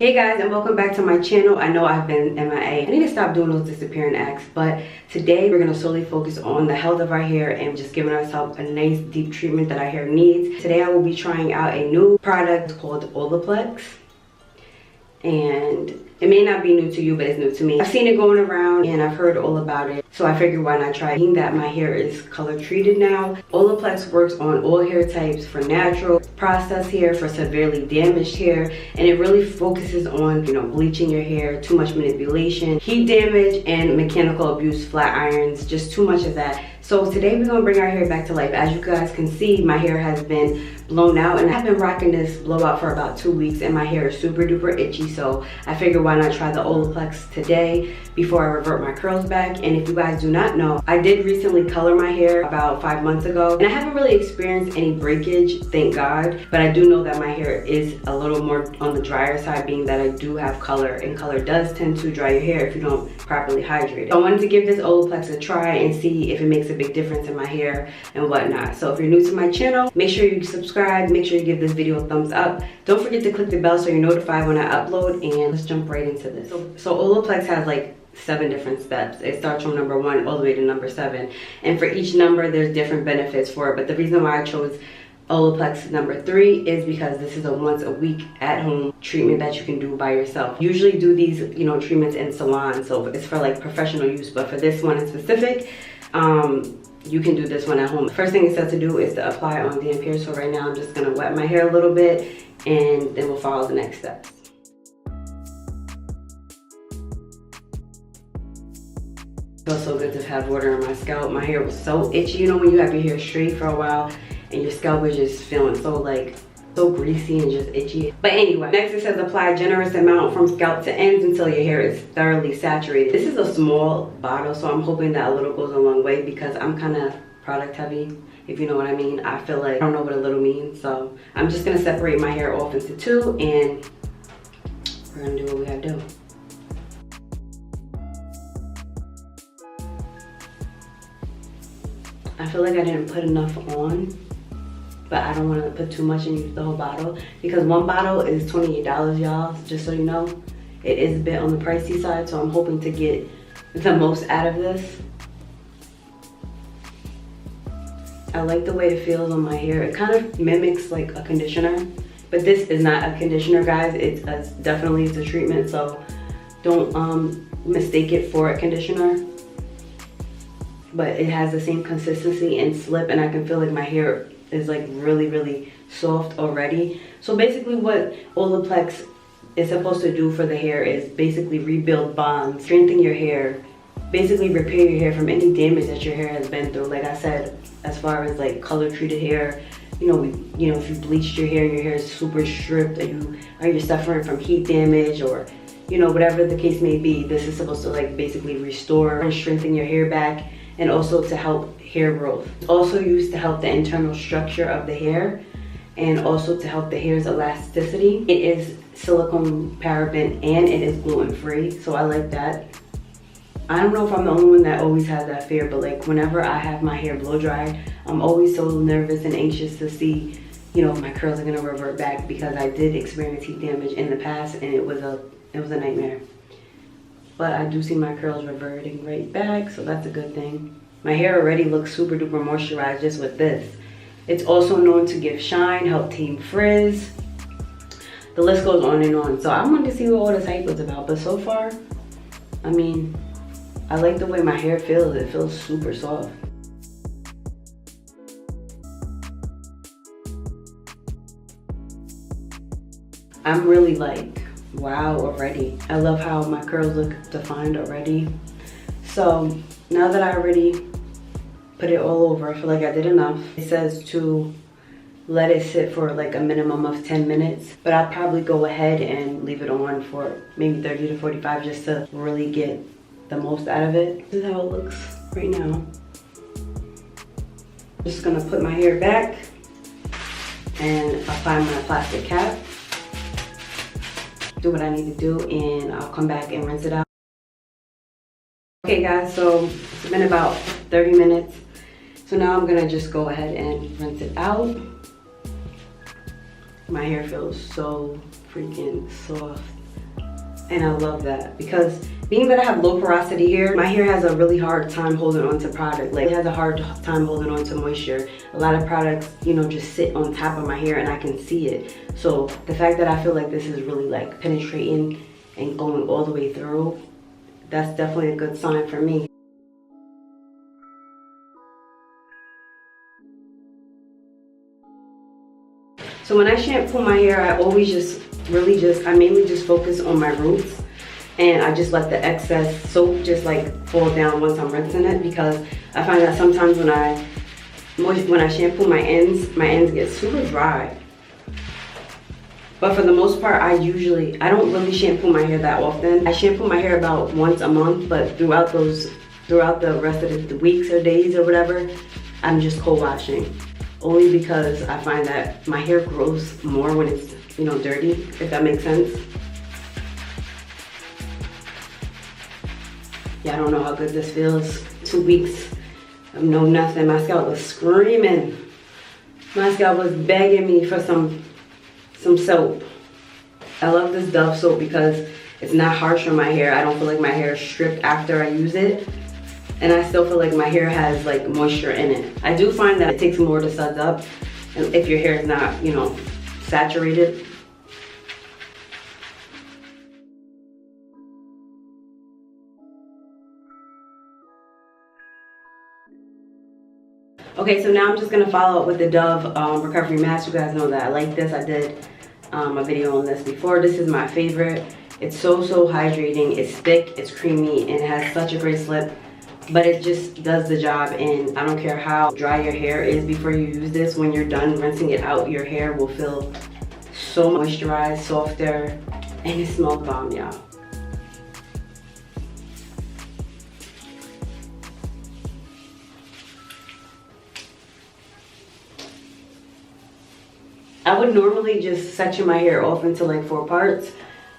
Hey guys, and welcome back to my channel. I know I've been MIA. I need to stop doing those disappearing acts, but today we're going to solely focus on the health of our hair and just giving ourselves a nice deep treatment that our hair needs. Today I will be trying out a new product called Olaplex, and it may not be new to you, but it's new to me. I've seen it going around and I've heard all about it, so I figured why not try it. Being that my hair is color treated now, Olaplex works on all hair types, for natural, processed hair, for severely damaged hair, and it really focuses on, bleaching your hair, too much manipulation, heat damage, and mechanical abuse, flat irons, just too much of that. So today we're gonna bring our hair back to life. As you guys can see, my hair has been blown out, and I've been rocking this blowout for about 2 weeks, and my hair is super duper itchy. So I figured why not try the Olaplex today before I revert my curls back. And if you guys do not know, I did recently color my hair about 5 months ago, and I haven't really experienced any breakage, thank God. But I do know that my hair is a little more on the drier side, being that I do have color, and color does tend to dry your hair if you don't properly hydrate it. So I wanted to give this Olaplex a try and see if it makes a big difference in my hair and whatnot. So if you're new to my channel, make sure you subscribe, make sure you give this video a thumbs up. Don't forget to click the bell so you're notified when I upload, and let's jump right into this. So Olaplex has like 7 different steps. It starts from number 1 all the way to number 7, and for each number there's different benefits for it. But the reason why I chose Olaplex number 3 is because this is a once a week at home treatment that you can do by yourself. Usually do these treatments in salons, so it's for like professional use, but for this one in specific, you can do this one at home. First thing it says to do is to apply on damp hair. So right now I'm just gonna wet my hair a little bit, and then we'll follow the next steps. It feels so good to have water on my scalp. My hair was so itchy. When you have your hair straight for a while and your scalp is just feeling so greasy and just itchy. But anyway, next it says apply a generous amount from scalp to ends until your hair is thoroughly saturated. This is a small bottle, so I'm hoping that a little goes a long way because I'm kind of product heavy, if you know what I mean. I feel like I don't know what a little means, so I'm just gonna separate my hair off into 2, and we're gonna do what we gotta do. I feel like I didn't put enough on, but I don't want to put too much and use the whole bottle, because one bottle is $28, y'all, just so you know. It is a bit on the pricey side, so I'm hoping to get the most out of this. I like the way it feels on my hair. It kind of mimics like a conditioner, but this is not a conditioner, guys. It's definitely a treatment, so don't mistake it for a conditioner. But it has the same consistency and slip, and I can feel like my hair is like really soft already. So basically what Olaplex is supposed to do for the hair is basically rebuild bonds, strengthen your hair, basically repair your hair from any damage that your hair has been through. Like I said, as far as like color treated hair, if you bleached your hair and your hair is super stripped, or you're suffering from heat damage, or whatever the case may be, this is supposed to like basically restore and strengthen your hair back, and also to help hair growth. It's also used to help the internal structure of the hair, and also to help the hair's elasticity. It is silicone, paraben, and it is gluten-free, so I like that. I don't know if I'm the only one that always has that fear, but like whenever I have my hair blow dry, I'm always so nervous and anxious to see, if my curls are gonna revert back, because I did experience heat damage in the past, and it was a nightmare. But I do see my curls reverting right back, so that's a good thing. My hair already looks super duper moisturized just with this. It's also known to give shine, help tame frizz. The list goes on and on. So I wanted to see what all this hype was about, but so far, I like the way my hair feels. It feels super soft. I'm really like, wow already. I love how my curls look defined already. So now that I already put it all over, I feel like I did enough. It says to let it sit for like a minimum of 10 minutes, but I'll probably go ahead and leave it on for maybe 30 to 45 just to really get the most out of it. This is how it looks right now. Just gonna put my hair back and apply my plastic cap. Do what I need to do, and I'll come back and rinse it out. Okay guys, so it's been about 30 minutes. So now I'm gonna just go ahead and rinse it out. My hair feels so freaking soft. And I love that because being that I have low porosity hair, my hair has a really hard time holding on to product. Like, it has a hard time holding on to moisture. A lot of products, you know, just sit on top of my hair and I can see it. So the fact that I feel like this is really like penetrating and going all the way through, that's definitely a good sign for me. So when I shampoo my hair, I always I mainly just focus on my roots, and I just let the excess soap just like fall down once I'm rinsing it, because I find that sometimes when I shampoo my ends get super dry. But for the most part, I don't really shampoo my hair that often. I shampoo my hair about once a month, but throughout the rest of the weeks or days or whatever, I'm just co-washing. Only because I find that my hair grows more when it's, you know, dirty, if that makes sense. Yeah, I don't know how good this feels. 2 weeks of no nothing. My scalp was screaming. My scalp was begging me for some soap. I love this Dove soap because it's not harsh on my hair. I don't feel like my hair is stripped after I use it. And I still feel like my hair has like moisture in it. I do find that it takes more to suds up, and if your hair is not, you know, saturated. Okay, so now I'm just gonna follow up with the Dove Recovery Mask. You guys know that I like this. I did a video on this before. This is my favorite. It's so hydrating. It's thick, it's creamy, and it has such a great slip. But it just does the job, and I don't care how dry your hair is before you use this. When you're done rinsing it out, your hair will feel so moisturized, softer, and it smells bomb, y'all. I would normally just section my hair off into like 4 parts,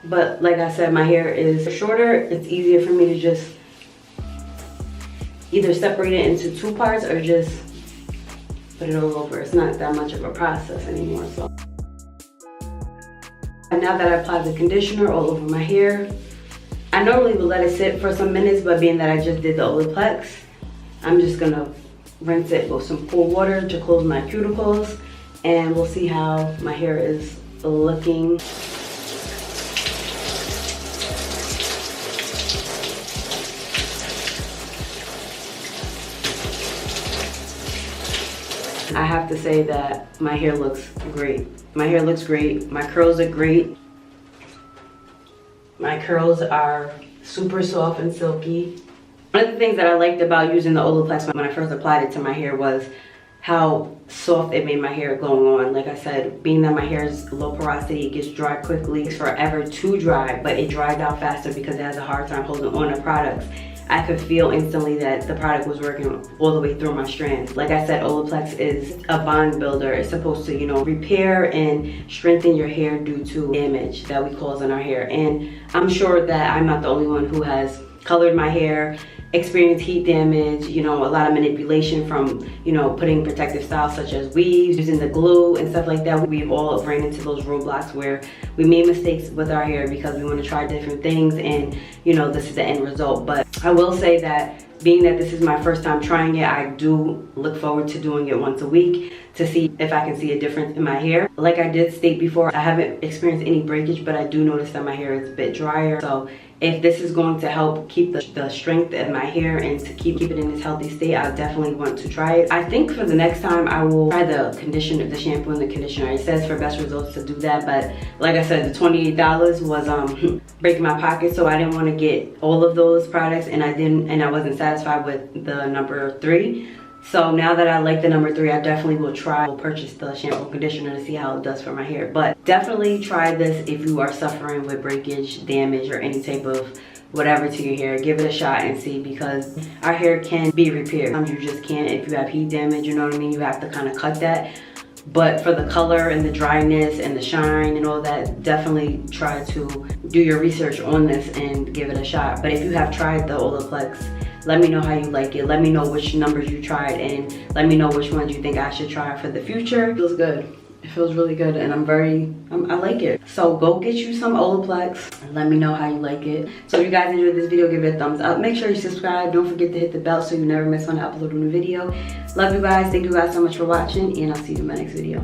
but like I said, my hair is shorter. It's easier for me to just either separate it into 2 parts or just put it all over. It's not that much of a process anymore. So and now that I applied the conditioner all over my hair, I normally would let it sit for some minutes, but being that I just did the Olaplex, I'm just gonna rinse it with some cold water to close my cuticles, and we'll see how my hair is looking. I have to say that my hair looks great. My hair looks great. My curls are great. My curls are super soft and silky. One of the things that I liked about using the Olaplex when I first applied it to my hair was how soft it made my hair going on. Like I said, being that my hair is low porosity, it gets dry quickly. It's forever to dry, but it dries out faster because it has a hard time holding on to products. I could feel instantly that the product was working all the way through my strands. Like I said, Olaplex is a bond builder. It's supposed to, you know, repair and strengthen your hair due to damage that we cause in our hair. And I'm sure that I'm not the only one who has colored my hair, experienced heat damage, you know, a lot of manipulation from, you know, putting protective styles such as weaves, using the glue and stuff like that. We've all ran into those roadblocks where we made mistakes with our hair because we want to try different things, and, you know, this is the end result. But I will say that being that this is my first time trying it, I do look forward to doing it once a week to see if I can see a difference in my hair. Like I did state before, I haven't experienced any breakage, but I do notice that my hair is a bit drier. So if this is going to help keep the strength of my hair and to keep it in this healthy state, I definitely want to try it. I think for the next time I will try the conditioner, the shampoo and the conditioner. It says for best results to do that, but like I said, the $28 was breaking my pocket, so I didn't want to get all of those products, and I wasn't satisfied with the number 3. So now that I like the number 3, I definitely will purchase the shampoo and conditioner to see how it does for my hair. But definitely try this if you are suffering with breakage, damage, or any type of whatever to your hair. Give it a shot and see, because our hair can be repaired. Sometimes you just can't. If you have heat damage, you know what I mean, you have to kind of cut that. But for the color and the dryness and the shine and all that, definitely try to do your research on this and give it a shot. But if you have tried the Olaplex, let me know how you like it. Let me know which numbers you tried, and let me know which ones you think I should try for the future. Feels good. It feels really good, and I like it. So go get you some Olaplex and let me know how you like it. So if you guys enjoyed this video, give it a thumbs up. Make sure you subscribe. Don't forget to hit the bell so you never miss when I upload a new video. Love you guys. Thank you guys so much for watching, and I'll see you in my next video.